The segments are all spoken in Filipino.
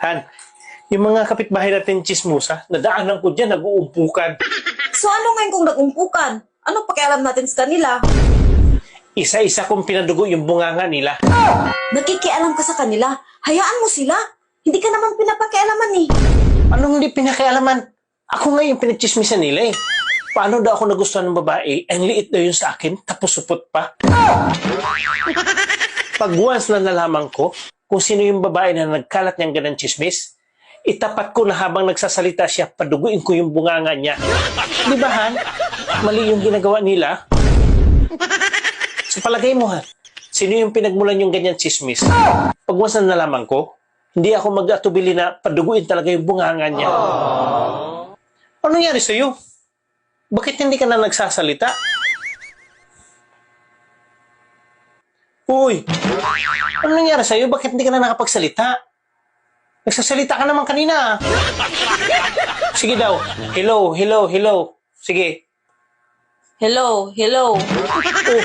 Han, yung mga kapitbahay natin chismosa, nadaanan ko dyan, nag-uumpukan. So ano ngayon kung nag-umpukan? Ano pakialam natin sa kanila? Isa-isa kong pinadugo yung bunganga nila. Nakikialam ka sa kanila. Hayaan mo sila. Hindi ka naman pinapakialaman eh. Anong hindi pinakialaman? Ako nga yung pinagchismisan nila eh. Paano daw ako nagustuhan ng babae? Ang liit daw yun sa akin, tapos supot pa. Pag once na nalaman ko kung sino yung babae na nagkalat niyang ganang chismis, itapat ko na habang nagsasalita siya, paduguin ko yung bunganga niya. Di ba, Han? Mali yung ginagawa nila. Sa palagay mo, Han, sino yung pinagmulan yung ganyan chismis? Pag once na nalaman ko, hindi ako mag-atubili na paduguin talaga yung bunganga niya. Ano nangyari sa'yo? Bakit hindi ka na nagsasalita? Uy! Ano nangyari sa'yo? Bakit hindi ka na nakapagsalita? Nagsasalita ka naman kanina. Sige daw. Hello, hello, hello. Sige. Hello, hello. Oh,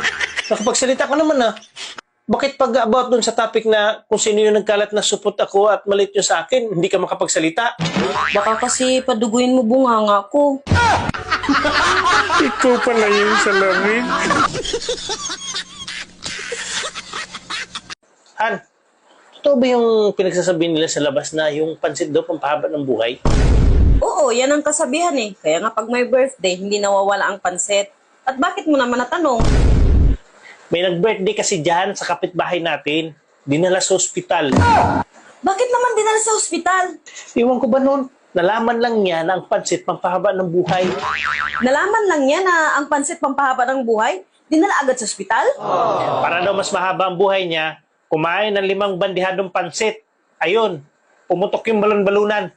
nakapagsalita ka naman ah. Bakit pag about dun sa topic na kung sino yung nagkalat na supot ako at malit yung sa akin, hindi ka makapagsalita? Baka kasi paduguin mo bunganga ko. Ikaw pala yung salamin. Han, totoo ba yung pinagsasabi nila sa labas na yung pansit daw pampahaba ng buhay? Oo, yan ang kasabihan eh. Kaya nga pag may birthday, hindi nawawala ang pansit. At bakit mo naman natanong? May nag-birthday kasi dyan sa kapitbahay natin. Dinala sa ospital. Bakit naman dinala sa ospital? Iwan ko ba nun? Nalaman lang niya na ang pansit pampahaba ng buhay. Nalaman lang niya na ang pansit pampahaba ng buhay, dinala agad sa ospital? Para daw mas mahaba ang buhay niya, kumain ng 5 bandihadong pansit. Ayun, pumutok yung balon-balunan.